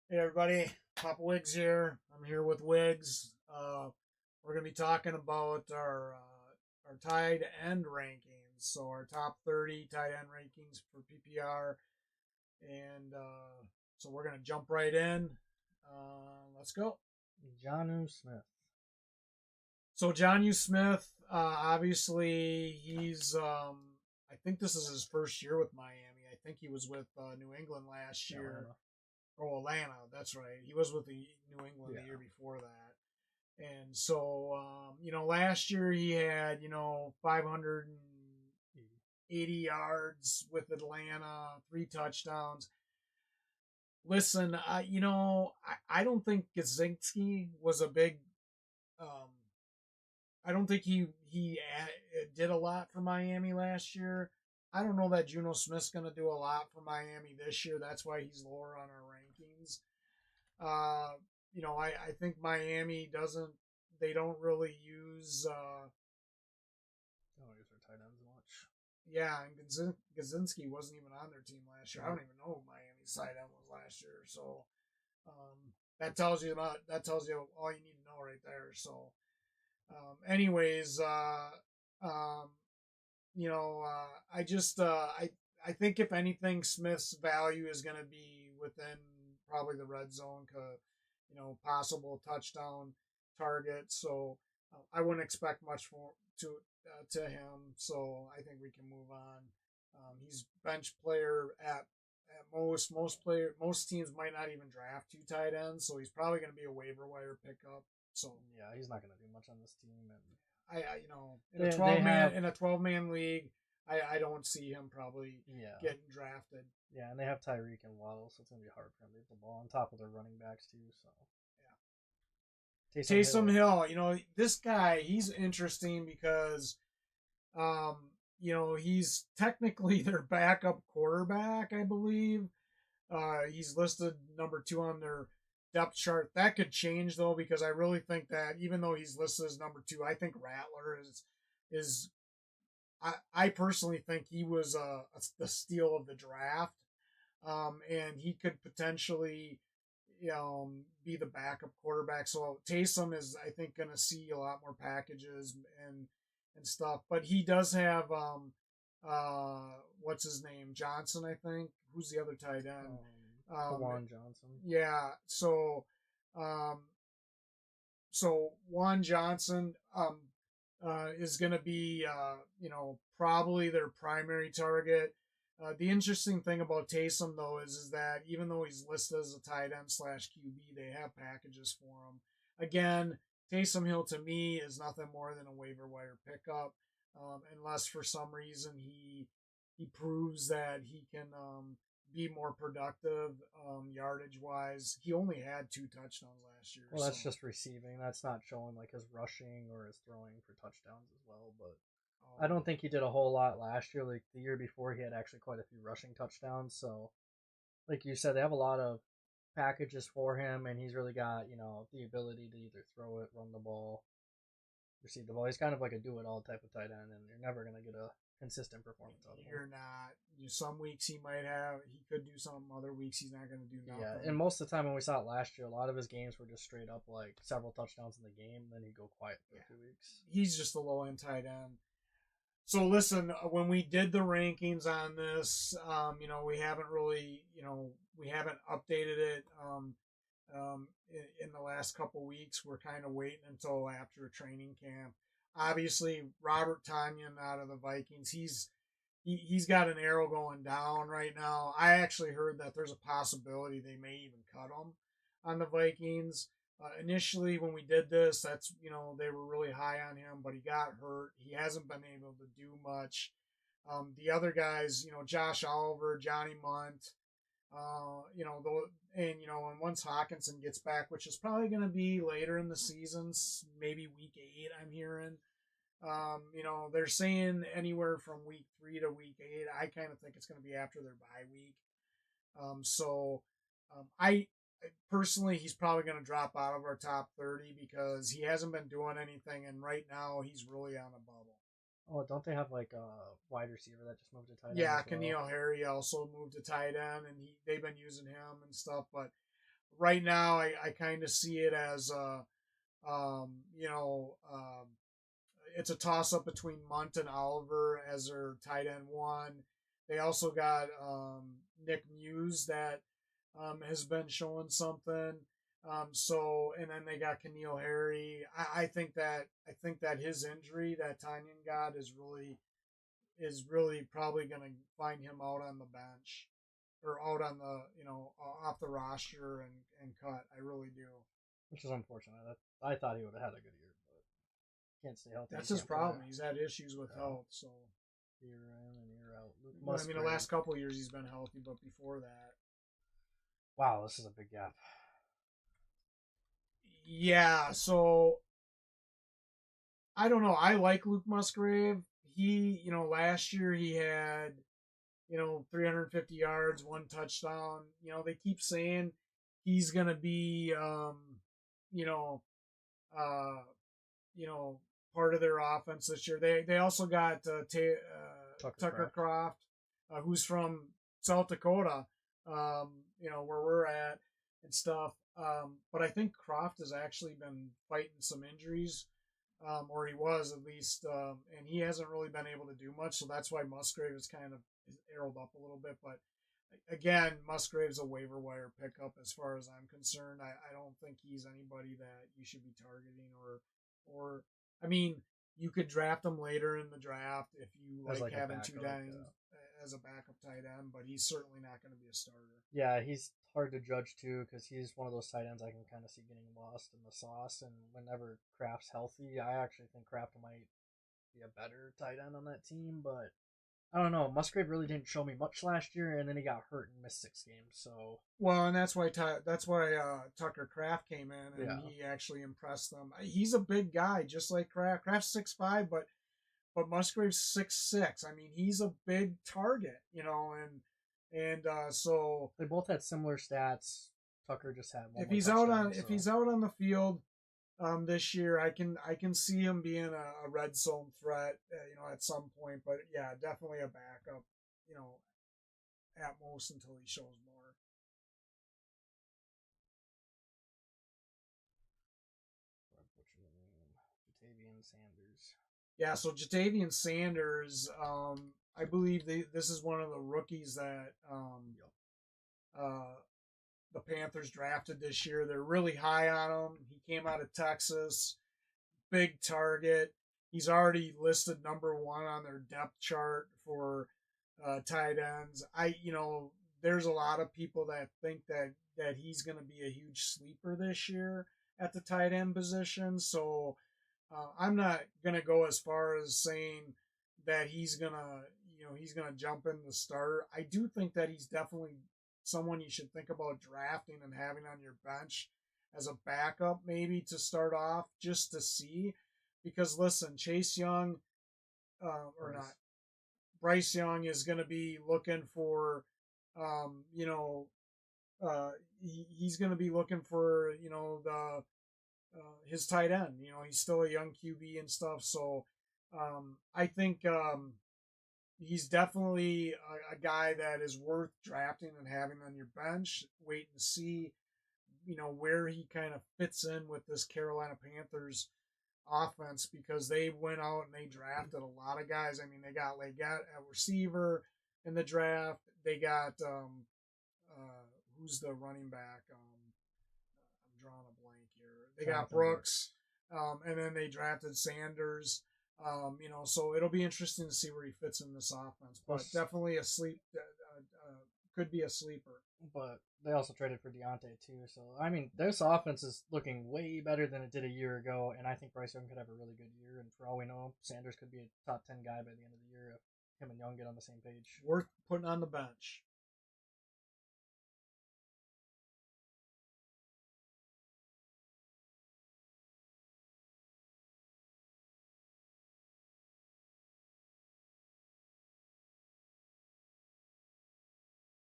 Hey everybody, Papa Wiggs here. I'm here with Wiggs. We're going to be talking about our tight end rankings. So our top 30 tight end rankings for PPR, and so we're going to jump right in. Let's go. Jonnu Smith. So John Smith, obviously I think this is his first year with Miami. I think he was with New England last year. Atlanta. Oh, Atlanta, that's right. He was with the New England the year before that. And so, last year he had, 580 yards with Atlanta, 3 touchdowns. Listen, I don't think Gazinski was a big, um, I don't think he did a lot for Miami last year. I don't know that Juno Smith's going to do a lot for Miami this year. That's why he's lower on our rankings. Uh, I think Miami doesn't. They don't really use. They don't use their tight ends much. Yeah, and Gazinski wasn't even on their team last year. I don't even know who Miami's tight end was last year. So that tells you all you need to know right there. So, anyways, I just I think if anything, Smith's value is going to be within probably the red zone, possible touchdown target. So I wouldn't expect much to him. So I think we can move on. He's bench player at most teams might not even draft 2 tight ends, so he's probably going to be a waiver wire pickup. So Yeah, he's not going to do much on this team. And in a 12 man league, I don't see him probably getting drafted. Yeah, and they have Tyreek and Waddle, so it's going to be hard for him to get the ball on top of their running backs too. So yeah, Taysom Hill. This guy, he's interesting because, he's technically their backup quarterback, I believe. He's listed number 2 on their depth chart. That could change though, because I really think that even though he's listed as number 2, I think Rattler is. I personally think he was the steal of the draft, and he could potentially, be the backup quarterback. So Taysom is, I think, going to see a lot more packages and stuff. But he does have what's his name, Johnson, I think. Who's the other tight end? Juwan Johnson. Yeah. Um, so Juan Johnson is going to be, probably their primary target. The interesting thing about Taysom, though, is that even though he's listed as a tight end / QB, they have packages for him. Again, Taysom Hill to me is nothing more than a waiver wire pickup, unless for some reason he proves that he can be more productive yardage wise. He only had 2 touchdowns last year. Well, that's just receiving. That's not showing like his rushing or his throwing for touchdowns as well. But I don't think he did a whole lot last year. Like the year before, he had actually quite a few rushing touchdowns. So, like you said, they have a lot of packages for him, and he's really got the ability to either throw it, run the ball, receive the ball. He's kind of like a do-it-all type of tight end, and you're never gonna get a consistent performance out of him. You're not. Some weeks he could do something. Other weeks he's not going to do nothing. Yeah, and most of the time when we saw it last year, a lot of his games were just straight up like several touchdowns in the game. Then he'd go quiet for 2 weeks. He's just a low end tight end. So listen, when we did the rankings on this, we haven't really, we haven't updated it in the last couple weeks. We're kind of waiting until after training camp. Obviously, Robert Tonyan out of the Vikings, he's got an arrow going down right now. I actually heard that there's a possibility they may even cut him on the Vikings. Initially, when we did this, they were really high on him, but he got hurt. He hasn't been able to do much. The other guys, Josh Oliver, Johnny Munt, and once Hawkinson gets back, which is probably going to be later in the season, maybe week 8, I'm hearing. They're saying anywhere from week 3 to week 8. I kind of think it's going to be after their bye week. I personally, he's probably going to drop out of our top 30 because he hasn't been doing anything, and right now he's really on a bubble. Oh, don't they have like a wide receiver that just moved to tight end? Yeah, Keneal Harry also moved to tight end, and they've been using him and stuff. But right now, I kind of see it as you know, it's a toss up between Munt and Oliver as their tight end one. They also got Nick Muse that has been showing something. So and then they got Keneal Harry. I think that his injury that Tanyan got is really probably going to find him out on the bench or out on the off the roster and cut. I really do. which is unfortunate. I thought he would have had a good year, but can't stay healthy. That's You his can't play. problem. He's had issues with health. So Year in and year out. Luke I mean, the Musgrave. last couple of years he's been healthy, but before that, Wow, this is a big gap. yeah. So I don't know. I like Luke Musgrave. Last year he had 350 yards, one touchdown. They keep saying he's gonna be, you know, uh, you know, part of their offense this year. They also got Tucker Croft, who's from South Dakota, where we're at and stuff. But I think Croft has actually been fighting some injuries, or he was at least, and he hasn't really been able to do much. So that's why Musgrave is kind of arrowed up a little bit. But again, Musgrave's a waiver wire pickup as far as I'm concerned. I don't think he's anybody that you should be targeting or I mean, you could draft him later in the draft if you like having two tight ends as a backup tight end, but he's certainly not going to be a starter. Yeah, he's hard to judge too because he's one of those tight ends I can kind of see getting lost in the sauce. And whenever Kraft's healthy, I actually think Kraft might be a better tight end on that team. But I don't know. Musgrave really didn't show me much last year, and then he got hurt and missed 6 games. So well, and that's why Tucker Kraft came in and he actually impressed them. He's a big guy, just like Kraft. Kraft's 6'5", but Musgrave's 6'6". I mean, he's a big target, and so they both had similar stats. Tucker just had one. If he's out on the field this year, I can see him being a red zone threat, at some point. But yeah, definitely a backup, at most until he shows more. Jatavian Sanders. Yeah, so Jatavian Sanders, I believe this is one of the rookies that the Panthers drafted this year. They're really high on him. He came out of Texas, big target. He's already listed number 1 on their depth chart for tight ends. There's a lot of people that think that he's going to be a huge sleeper this year at the tight end position. So I'm not going to go as far as saying that he's going to jump in the starter. I do think that he's definitely someone you should think about drafting and having on your bench as a backup maybe to start off just to see. Because listen, Chase Young, or not, Bryce Young is going to be looking for, he's going to be looking for, the his tight end. He's still a young QB and stuff. So I think he's definitely a guy that is worth drafting and having on your bench. Wait and see, where he kind of fits in with this Carolina Panthers offense, because they went out and they drafted a lot of guys. I mean, they got a receiver in the draft. They got who's the running back? I'm drawing a blank here. They got Brooks, and then they drafted Sanders. So it'll be interesting to see where he fits in this offense. But definitely could be a sleeper. But they also traded for Deontay too. So I mean, this offense is looking way better than it did a year ago, and I think Bryce Young could have a really good year. And for all we know, Sanders could be a top 10 guy by the end of the year if him and Young get on the same page. Worth putting on the bench.